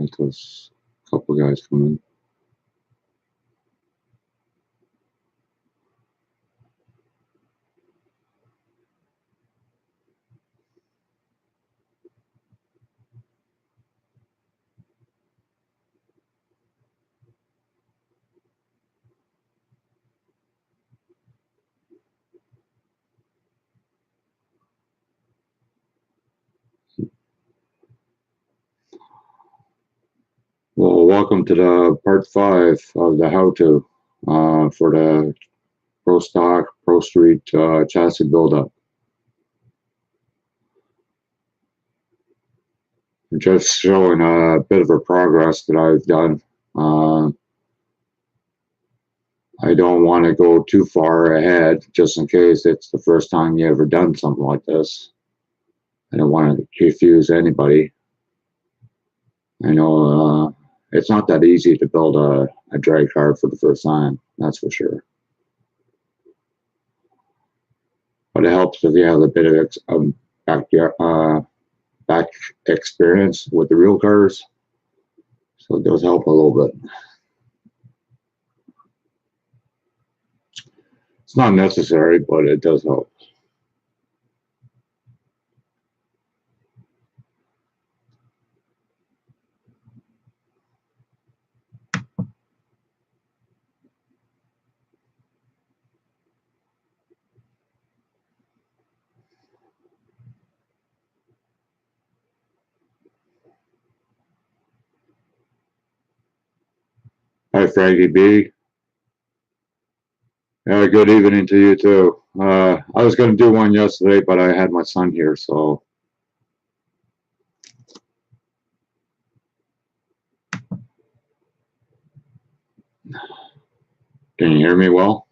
wait till a couple guys come in. Well, welcome to the part 5 of the how-to for the Pro Stock, Pro Street chassis buildup. I'm just showing a bit of a progress that I've done. I don't want to go too far ahead, just in case it's the first time you ever done something like this. I don't want to confuse anybody. I know it's not that easy to build a drag car for the first time, that's for sure. But it helps if you have a bit of back experience with the real cars. So it does help a little bit. It's not necessary, but it does help. Hi, Frankie B. Good evening to you too. I was going to do one yesterday, but I had my son here, so. Can you hear me well?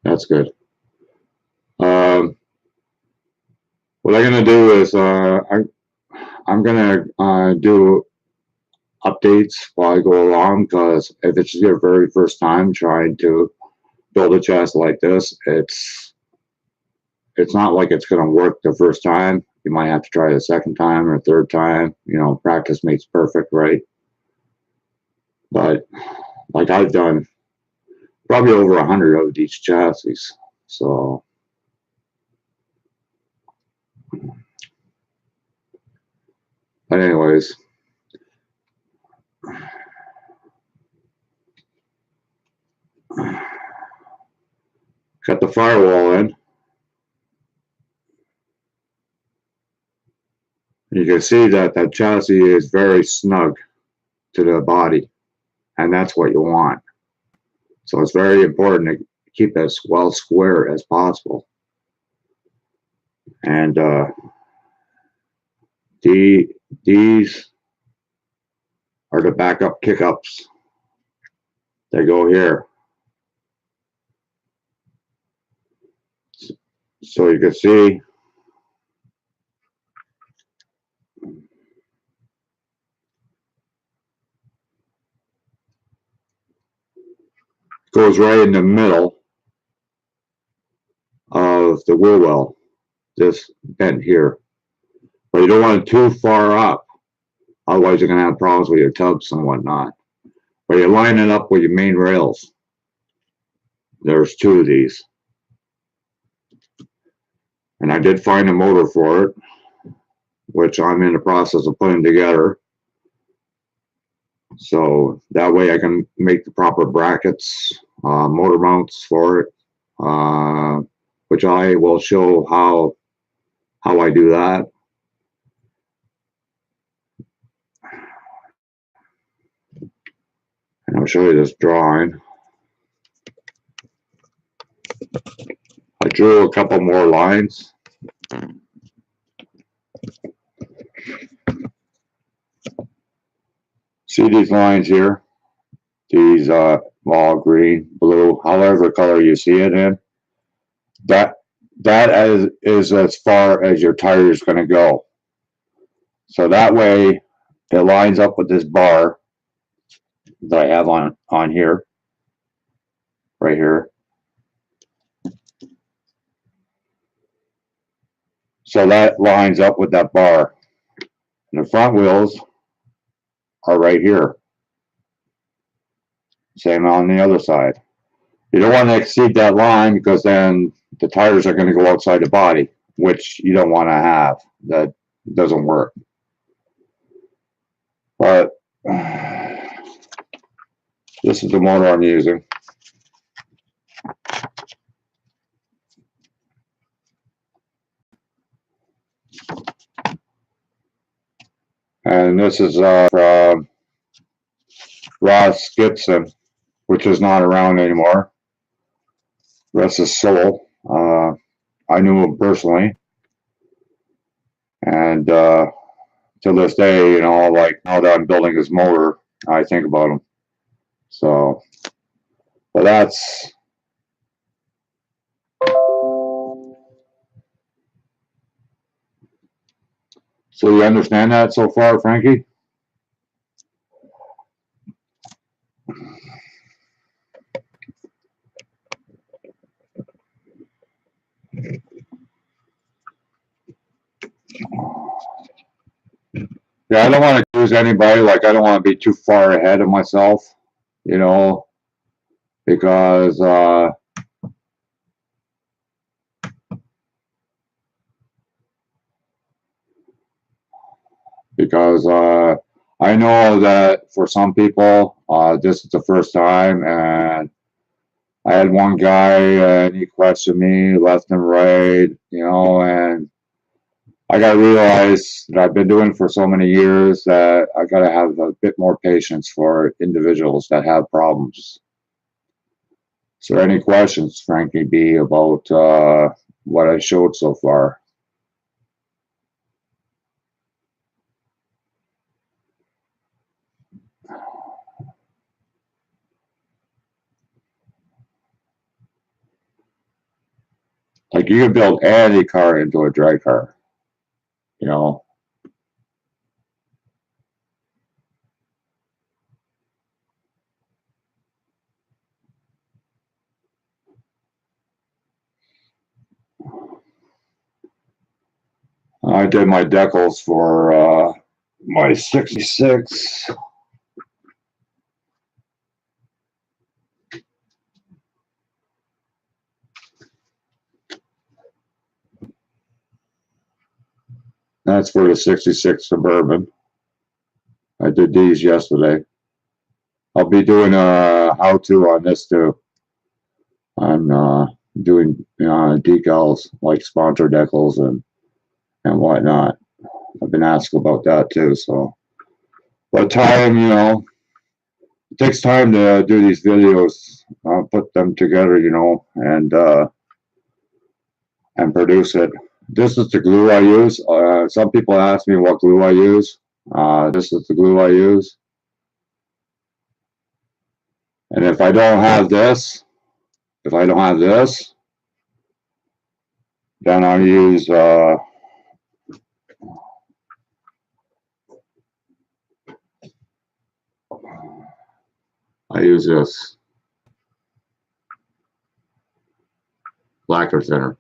That's good. What I'm going to do is I'm going to do updates while I go along, because if it's your very first time trying to build a chassis like this, it's not like it's going to work the first time. You might have to try it a second time or a third time. You know, practice makes perfect, right? But like I've done probably over 100 of these chassis, so. But anyways, got the firewall in. You can see that that chassis is very snug to the body, and that's what you want. So it's very important to keep as well square as possible. And these are the backup kickups that go here. So you can see goes right in the middle of the wheel well, this bent here. But you don't want it too far up, otherwise you're going to have problems with your tubs and whatnot. But you line it up with your main rails. There's 2 of these. And I did find a motor for it, which I'm in the process of putting together. So that way I can make the proper brackets, motor mounts for it, which I will show how I do that. And I'll show you this drawing. I drew a couple more lines. See these lines here? these well, green, blue, however color you see it in, that is as far as your tire is going to go. So that way it lines up with this bar that I have on here, right here. So that lines up with that bar. And the front wheels are right here. Same on the other side. You don't want to exceed that line because then the tires are going to go outside the body, which you don't want to have. That doesn't work. But this is the motor I'm using. And this is from Ross Gibson, which is not around anymore. Rest his soul. I knew him personally. And to this day, you know, like now that I'm building his motor, I think about him. So, but that's. So you understand that so far, Frankie? Yeah, I don't want to choose anybody. Like, I don't want to be too far ahead of myself, you know, because I know that for some people, this is the first time, and I had one guy and he questioned me left and right, you know, and I got to realize that I've been doing it for so many years that I got to have a bit more patience for individuals that have problems. So, any questions, Frankie B, about what I showed so far? Like, you can build any car into a drag car, you know. I did my decals for my 66. That's for the 66 Suburban. I did these yesterday. I'll be doing a how-to on this too. I'm doing decals like sponsor decals and whatnot. I've been asked about that too. So, but time, you know, it takes time to do these videos, put them together, you know, and produce it. This is the glue I use. Some people ask me what glue I use. This is the glue I use. And if I don't have this, then I use this lacquer thinner.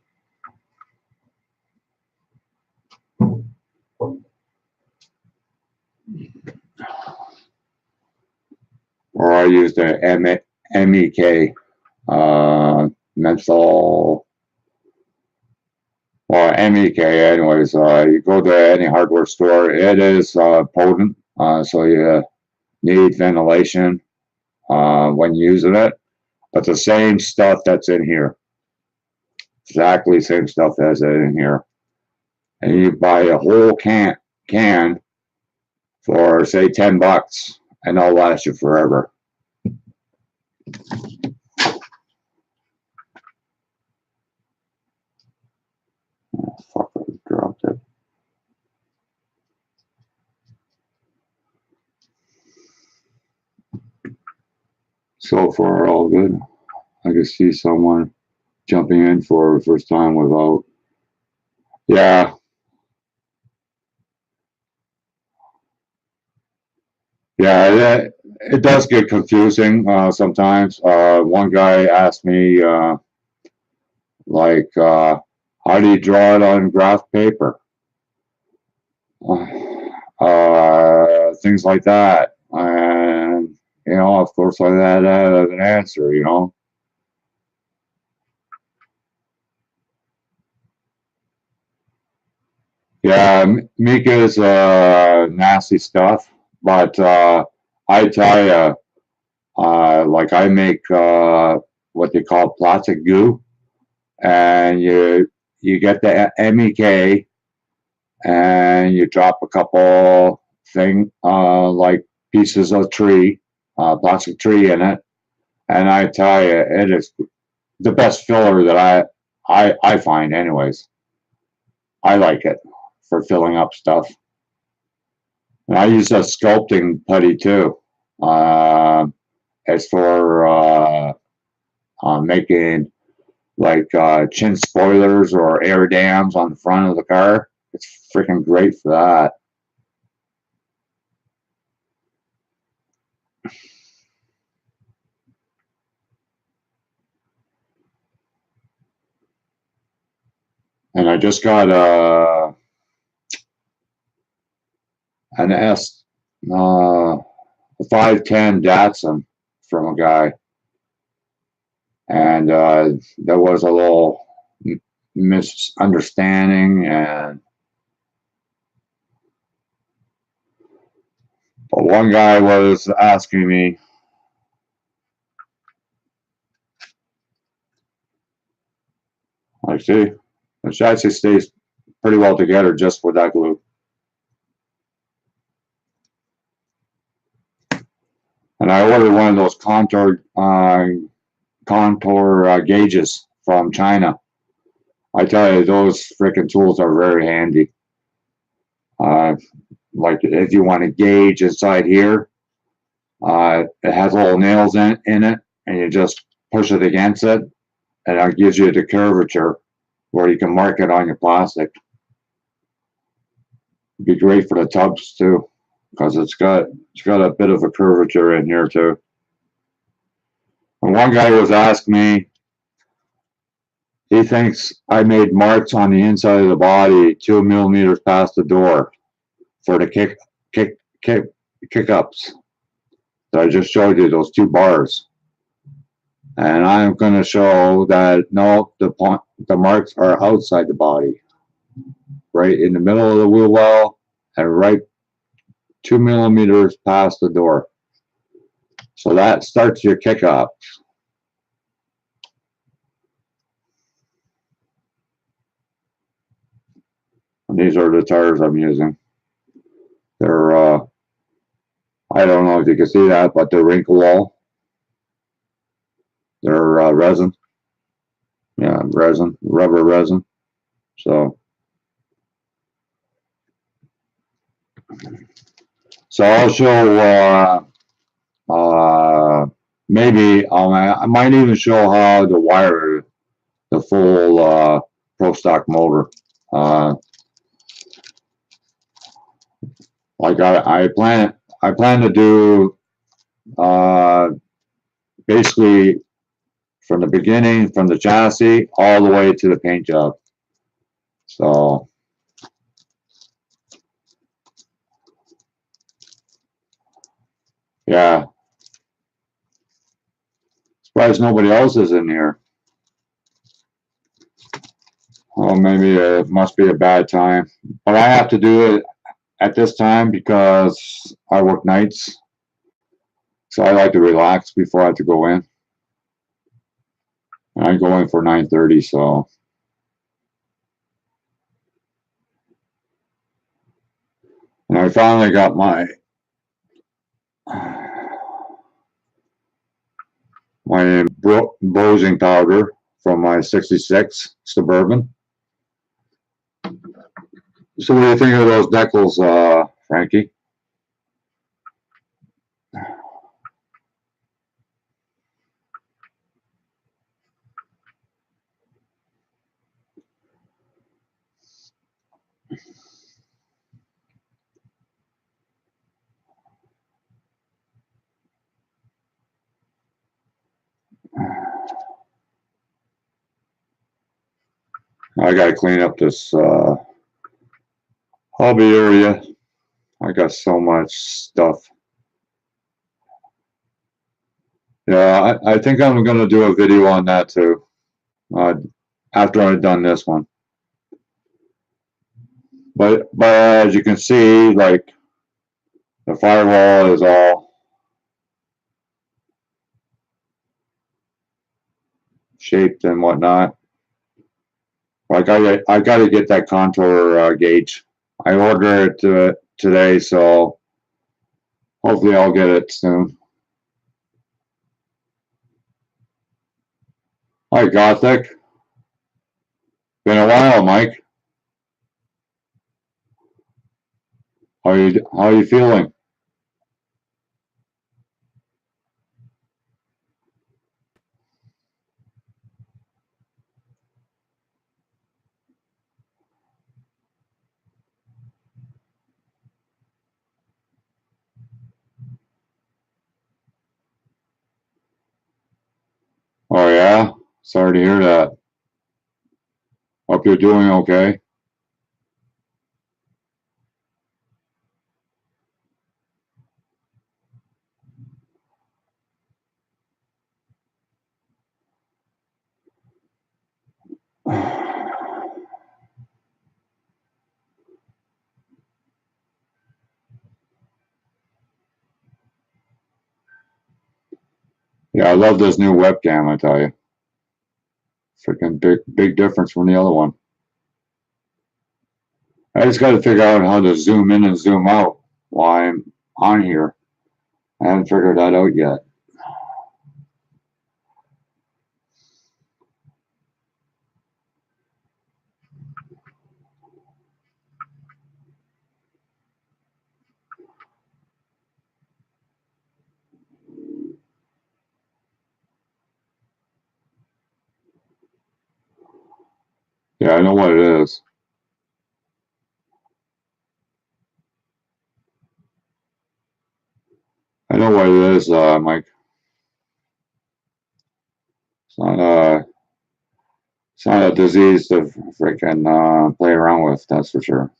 Or I use the MEK menthol. Well, MEK, anyways. You go to any hardware store, it is potent, so you need ventilation when using it. But the same stuff that's in here, exactly same stuff that's in here, and you buy a whole can for say $10, and they'll last you forever. Oh, fuck, I dropped it. So far, all good. I can see someone jumping in for the first time without. Yeah, yeah, it does get confusing sometimes. One guy asked me, like, how do you draw it on graph paper? Things like that. And, of course, I had that as an answer. Yeah, Mika is nasty stuff, but I tell you, like I make what they call plastic goo, and you get the MEK, and you drop a couple like pieces of tree, plastic tree in it, and I tell you, it is the best filler that I find, anyways. I like it for filling up stuff. And I use a sculpting putty too. Uh, as for making like chin spoilers or air dams on the front of the car. It's freaking great for that. And I just got an uh, 510 Datsun from a guy, and there was a little misunderstanding, and but one guy was asking me. I see. The chassis stays pretty well together just with that glue. And I ordered one of those contour gauges from China. I tell you, those freaking tools are very handy. Uh, like if you want to gauge inside here, it has little nails in it, and you just push it against it, and it gives you the curvature where you can mark it on your plastic. It'd be great for the tubs too, because it's got a bit of a curvature in here too. And one guy was asking me, he thinks I made marks on the inside of the body 2 millimeters past the door for the kick ups that I just showed you, those two bars. And I'm going to show that no, the marks are outside the body, right in the middle of the wheel well, and right 2 millimeters past the door. So that starts your kick up. And these are the tires I'm using. They're I don't know if you can see that, but they're wrinkle wall. They're resin. Yeah, resin, rubber resin. So I'll show maybe I might even show how to wire the full Pro Stock motor. Like I plan to do basically from the beginning, from the chassis all the way to the paint job. So yeah, surprised nobody else is in here. Well, maybe it must be a bad time, but I have to do it at this time because I work nights. So I like to relax before I have to go in. And I go in for 9:30, so. And I finally got my Bosing powder from my 66 Suburban. So what do you think of those decals, Frankie? I gotta clean up this hobby area. I got so much stuff. Yeah, I think I'm gonna do a video on that too. After I've done this one. But as you can see, like the firewall is all shaped and whatnot. Like I got to get that contour gauge. I ordered it today, so hopefully I'll get it soon. Hi, Gothic. Been a while, Mike. How are you feeling? Oh yeah, sorry to hear that. Hope you're doing okay. Yeah, I love this new webcam. I tell you, freaking big difference from the other one. I just got to figure out how to zoom in and zoom out while I'm on here. I haven't figured that out yet. Yeah, I know what it is. I know what it is, Mike. It's not it's not a disease to freaking play around with. That's for sure.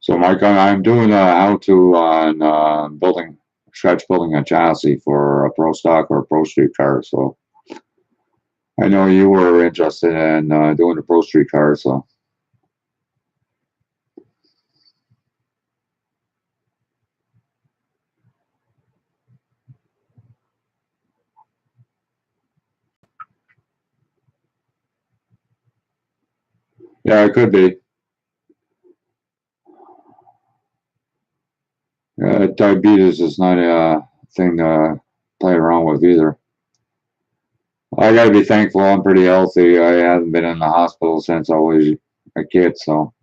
So, Mike, I'm doing how to on building a chassis for a Pro Stock or a Pro Street car. So, I know you were interested in doing a Pro Street car. So, yeah, it could be. Diabetes is not a thing to play around with either. I gotta be thankful I'm pretty healthy. I haven't been in the hospital since I was a kid. So,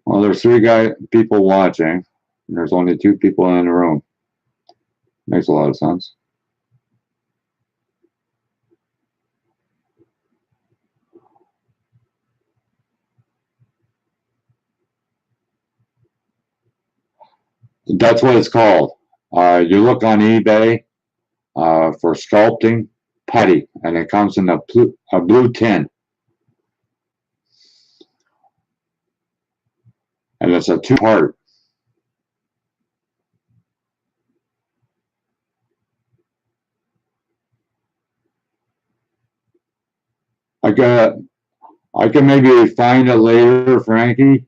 well, there's three people watching, and there's only two people in the room. Makes a lot of sense. That's what it's called. You look on eBay for sculpting putty, and it comes in a blue tin, and it's a two-part. I got. I can maybe find it later, Frankie,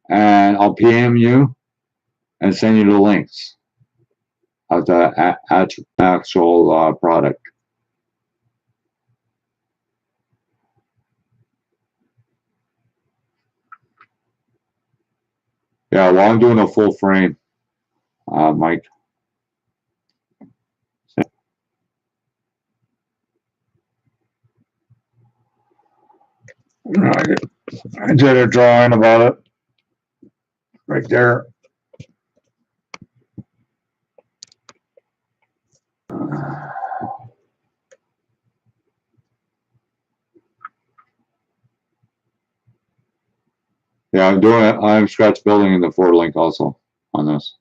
and I'll PM you and send you the links of the actual product. Yeah, well, I'm doing a full frame, Mike. I did a drawing about it. right there. Yeah, I'm scratch building in the Ford Link also on this.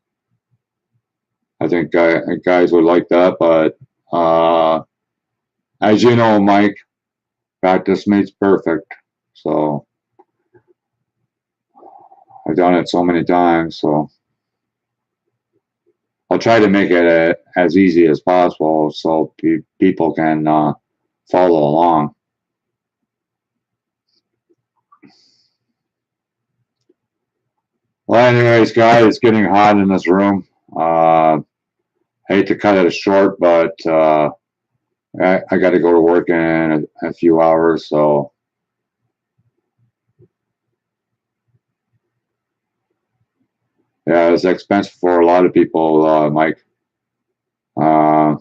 I think guys would like that, but as you know, Mike, practice makes perfect. So I've done it so many times, so I'll try to make it as easy as possible so people can follow along. Well, anyways, guys, it's getting hot in this room. Hate to cut it short, but I got to go to work in a few hours, so yeah, it's expensive for a lot of people, Mike. I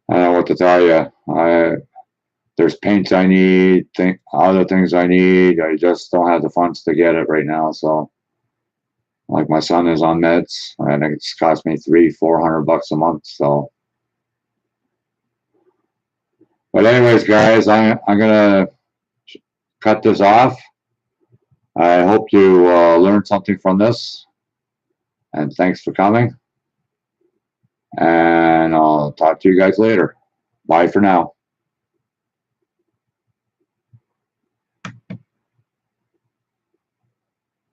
don't know what to tell you. There's paints I need, other things I need. I just don't have the funds to get it right now. So, like my son is on meds, and it's cost me $300-400 a month. So, but anyways, guys, I'm gonna cut this off. I hope you learned something from this, and thanks for coming. And I'll talk to you guys later. Bye for now.